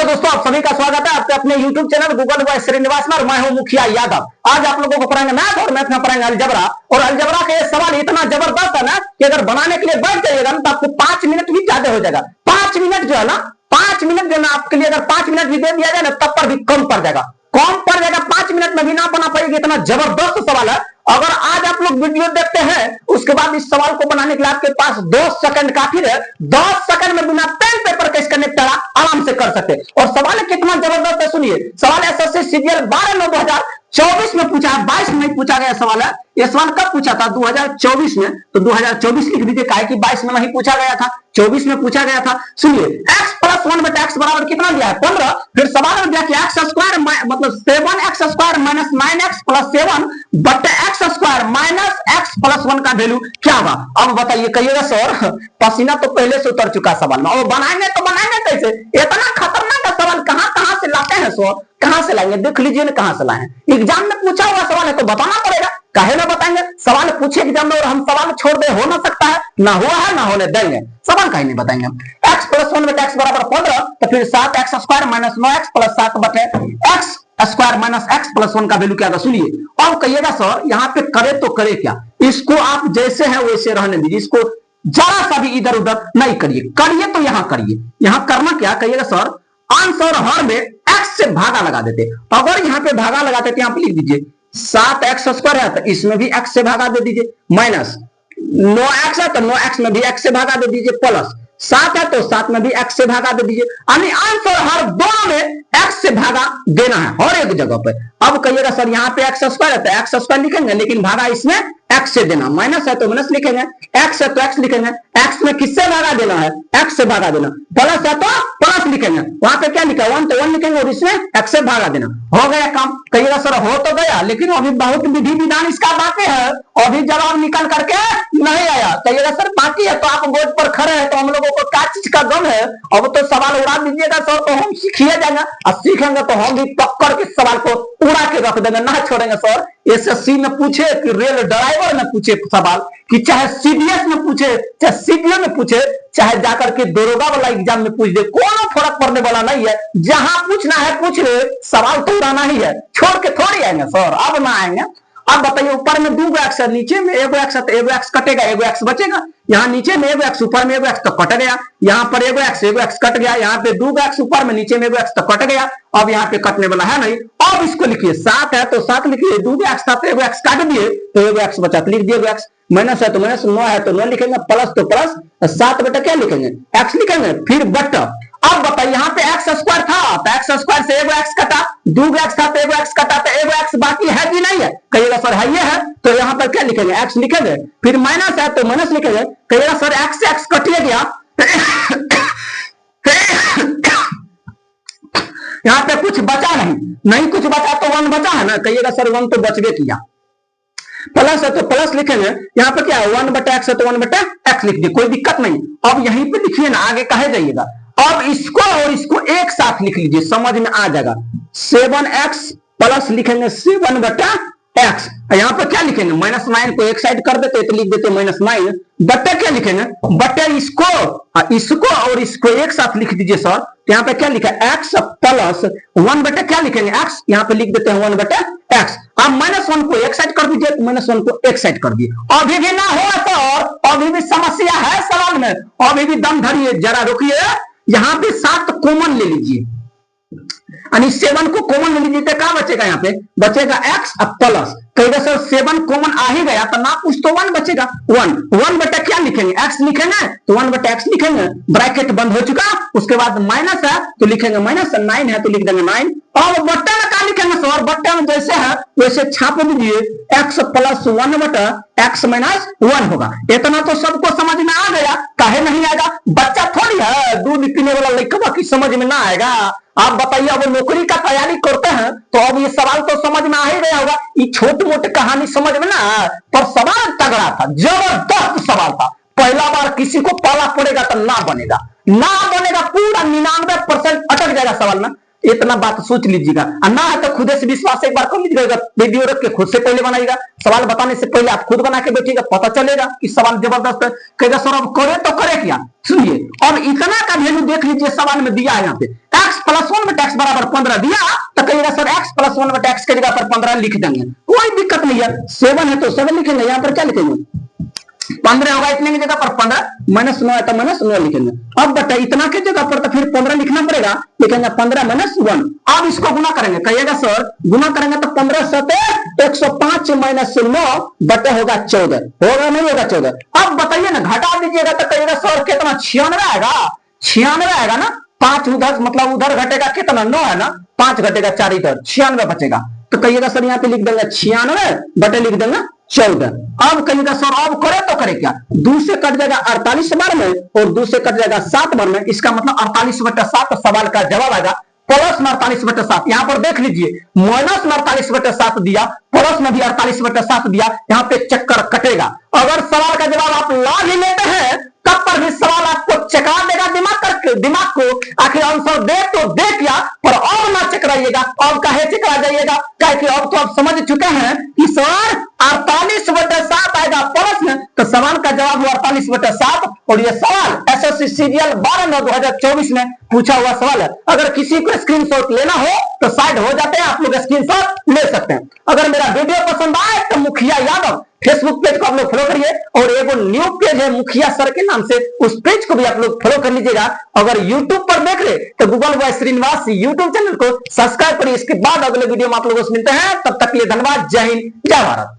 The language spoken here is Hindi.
दोस्तों, आप सभी का स्वागत है आपके अपने YouTube channel Google boy Srinivas में। मैं हूं मुखिया यादव। आज आप लोगों को पढ़ाएंगे मैथ और मैथ में पढ़ाएंगे अलजबरा। और अलजबरा के सवाल इतना जबरदस्त है ना कि अगर बनाने के लिए बैठ जाइएगा ना तो आपको 5 मिनट भी ज्यादा हो जाएगा। 5 मिनट जो है ना, 5 मिनट जो ना आपके लिए अगर 5 मिनट भी दे दिया जाए ना तब पर भी कम पड़ जाएगा, कम पड़ जाएगा। 5 मिनट में भी ना बना पाएगी, इतना जबरदस्त सवाल है। अगर आज आप लोग वीडियो देखते हैं उसके बाद इस सवाल को बनाने के लिए आपके पास 2 सेकंड काफी है। 10 सेकंड में बिना पेन पेपर के इसका निपटारा आराम से कर सकते। और सवाल कितना जबरदस्त है, सुनिए। सवाल एसएससी सीजीएल 12/9/2024 में पूछा है, 22 में पूछा गया सवाल है। यह सवाल कब पूछा था? 2024 में। तो 2024 लिख दीजिए, काहे कि 22 में नहीं पूछा गया था, 24 में पूछा गया था। सुनिए, x + 1/x बराबर कितना दिया है? 15। फिर सवाल में दिया कि x² मतलब 7x² - 9x + 7/x² - x + 1 का वैल्यू क्या होगा? अब बताइए, कहिएगा सर पसीना तो पहले से उतर चुका सवाल में, और बनाएंगे तो बनाएंगे कैसे? इतना खतरनाक सवाल कहां से लाते हैं सर? कहां से लाएंगे? देख लीजिए ना कहां से लाए हैं। एग्जाम में पूछा हुआ सवाल है तो बताना पड़ेगा, काहे ना बताएंगे? सवाल पूछे एग्जाम में और हम सवाल छोड़ दे, हो ना सकता है, ना हुआ है ना होने देंगे, सवाल काहे नहीं बताएंगे। x + 1/x बराबर 15, तो फिर 7x² - 9x + 7/x² - x + 1 का वैल्यू क्या होगा? सुनिए, अब कहिएगा सर यहाँ पे करे तो करे क्या? इसको आप जैसे है वैसे रहने दीजिए, इसको जरा सा भी इधर उधर नहीं करिए। करिए तो यहां करिए। यहां करना क्या? कहिएगा सर अंश और हर में x से भागा लगा देते। अगर यहाँ पे भागा लगाते तो यहाँ पे लिख दीजिए 7x² है तो इसमें भी x से भागा दे दीजिए, माइनस 9x है तो 9x में भी x से भागा दे दीजिए, प्लस 7 है तो 7 में भी x से भागा दे दीजिए। यानी अंश और हर दोनों में x से भागा देना है हर एक जगह पे। अब कहिएगा सर यहाँ पे x² है तो x² लिखेंगे, लेकिन भागा इसमें x से देना, माइनस है तो माइनस लिखेंगे, x है तो x लिखेंगे, x में किससे भागा देना है? x से भागा देना। प्लस है तो प्लस लिखेंगे, वहां पे क्या लिखा है? 1 तो 1 लिखेंगे और इसमें x से भागा देना। हो गया काम। कहिएगा सर हो तो गया, लेकिन अभी बहुत विधि विधान इसका बाकी है, अभी जवाब निकल करके नहीं आया। कहिएगा सर बाकी है, तो आप बोर्ड पर खड़े हैं तो हम लोगों को क्या चीज का गम है? अब तो सवाल उड़ा दीजिएगा सर तो हम सीखिए जाएंगे, और सीखेंगे तो हम भी पकड़ के सवाल को उड़ा के रख देंगे, ना छोड़ेंगे सर। एसएससी में पूछे कि रेल ड्राइवर में पूछे सवाल, कि चाहे सीडीएस में पूछे, चाहे सीडीओ में पूछे, चाहे जाकर के दरोगा वाला एग्जाम में पूछ दे, कोई फर्क पड़ने वाला नहीं है। जहां पूछना है पूछ ले, सवाल तो उड़ाना ही है, छोड़ के थोड़ी आएंगे सर, अब ना आएंगे। अब बताइए, ऊपर में 2 x है, नीचे में 1 x है, तो 1 x कटेगा, 1 x बचेगा। यहाँ नीचे में 1 x, ऊपर में 1 x तो कट गया। यहाँ पर 1 x कट गया, यहाँ पे 2 x ऊपर में, नीचे में 1 x तो कट गया। अब यहाँ पे कटने वाला है नहीं। अब इसको लिखिए, 7 है तो 7 लिखिए, 2 x था तो 1 x काट दिए तो 1 x बचा तो लिख दिए 1 x, माइनस है तो माइनस, 9 है तो 9 लिखेंगे, प्लस तो प्लस, 7 बटा क्या लिखेंगे? x लिखेंगे, फिर बटा। अब बताइए यहाँ पे x² था तो x² से 1 x कटा, 2 x था तो 1 x कटा, तो 1 x बाकी है कि नहीं है? कहिएगा सर है, ये है, तो यहाँ पर क्या लिखेंगे? x लिखेंगे, फिर माइनस है तो माइनस लिखेंगे। कहिएगा सर x से x कटिए गया यहाँ पे कुछ बचा नहीं कुछ बचा तो 1 बचा है ना? कहिएगा सर 1 तो बच गए किया। प्लस है तो प्लस लिखेंगे, यहाँ पे क्या है? 1/x है तो 1/x लिख दिए, कोई दिक्कत नहीं। अब यहीं पे लिखिए ना, आगे कहे जाइएगा। अब इसको और इसको एक साथ लिख लीजिए, समझ में आ जाएगा। 7x प्लस लिखेंगे 7/x, यहाँ पर क्या लिखेंगे? -9 को एक साइड कर देते तो लिख देते -9 बट्टे क्या लिखेंगे? बट्टे इसको और इसको एक साथ लिख दीजिए सर। यहाँ पे क्या लिखा है? x प्लस 1 क्या लिखेंगे? x, यहाँ पे लिख देते हैं 1/x। अब -1 को एक साइड कर दीजिए, -1 को एक साइड कर दिए। अभी भी ना हो सर, अभी भी समस्या है सवाल में, अभी भी दम धरिए, जरा रुकिए। यहाँ पे 7 कॉमन ले लीजिए, यानी 7 को कॉमन ले लीजिए तो क्या बचेगा? यहाँ पे बचेगा x प्लस, कहेगा सर 7 कॉमन आ ही गया तो ना कुछ तो 1 बचेगा। 1 बटा क्या लिखेंगे? x लिखेंगे तो 1/x लिखेंगे, ब्रैकेट बंद हो चुका। उसके बाद माइनस है तो लिखेंगे माइनस, 9 है तो लिख देंगे 9। और बट्टे में क्या लिखेंगे सर? बट्टे में जैसे है वैसे छाप दीजिए, x प्लस 1/x माइनस 1 होगा। इतना तो सबको समझ में आ गया, काहे नहीं आएगा? बच्चा थोड़ी है, दूध पीने वाला लड़का की समझ में ना आएगा। आप बताइए, अब नौकरी का तैयारी करते हैं तो अब ये सवाल तो समझ में आ ही गया होगा। ये छोटी मोटी कहानी समझ में ना, पर सवाल तगड़ा था, जबरदस्त सवाल था। पहला बार किसी को पाला पड़ेगा तो ना बनेगा, पूरा 99% अटक जाएगा सवाल में। इतना बात सोच लीजिएगा, और ना है तो खुद से विश्वास एक बार कर लीजिएगा, वीडियो रख के खुद से पहले बनाइएगा, सवाल बताने से पहले आप खुद बना के बैठिएगा, पता चलेगा कि सवाल जबरदस्त है। कहेगा सर अब करे तो करे क्या, सुनिए, और इतना का वैल्यू देख लीजिए सवाल में दिया है यहाँ पे x+1 में टैक्स बराबर 15 दिया, तो कहिएगा सर x+1 में टैक्स की जगह पर 15 लिख देंगे, कोई दिक्कत नहीं है। 7 है तो 7 लिखेंगे, यहाँ पर क्या लिखेंगे 15 होगा, इतने की जगह पर 15 -9 है तो -9 लिखेंगे। अब बताइए इतना की जगह पर तो फिर 15 लिखना पड़ेगा, लिखेंगे 15 - 1। अब इसको गुना करेंगे, कहिएगा सर गुना करेंगे तो 15 7 105 - 9 बटे होगा 14, होगा नहीं होगा 14। अब बताइए ना घटा दीजिएगा तो कहिएगा सर कितना 96 आएगा, 96 आएगा ना, 5 उधर मतलब उधर घटेगा कितना 9 है ना, 5 घटेगा 4 इधर 96 बचेगा, तो कहिएगा सर यहाँ पे लिख देंगे 96 बटे लिख देंगे 14। अब कहिएगा सर अब करे तो करे क्या, 2 से कट जाएगा 48 बार में और 2 से कट जाएगा 7 बार में, इसका मतलब 48/7 सवाल का जवाब आएगा प्लस में 48/7। यहाँ पर देख लीजिए माइनस में 48/7 दिया, प्लस में भी 48/7 दिया, यहाँ पे चक्कर कटेगा। अगर सवाल का जवाब आप ला भी लेते हैं तब पर भी सवाल आपको चकरा देगा दिमाग को, आखिर आंसर दे तो दे क्या, पर अब ना चकराइएगा। अब काहे चकरा जाइएगा, क्योंकि अब तो आप समझ चुके हैं कि सर 48/7 आएगा प्लस में, तो सवाल का जवाब हुआ 48/7। और ये सवाल एसएससी सीरियल 12/9/2024 में पूछा हुआ सवाल है। अगर किसी को स्क्रीनशॉट लेना हो तो साइड हो जाते हैं, आप लोग स्क्रीनशॉट ले सकते हैं। अगर मेरा वीडियो पसंद आए तो मुखिया यादव फेसबुक पेज को आप लोग फॉलो करिए, और एक न्यू पेज है मुखिया सर के नाम से, उस पेज को भी आप लोग फॉलो कर लीजिएगा। अगर यूट्यूब पर देख रहे तो Google boy Srinivas YouTube channel को सब्सक्राइब करिए। इसके बाद अगले वीडियो में आप लोगों से मिलते हैं, तब तक के लिए धन्यवाद। जय हिंद, जय भारत।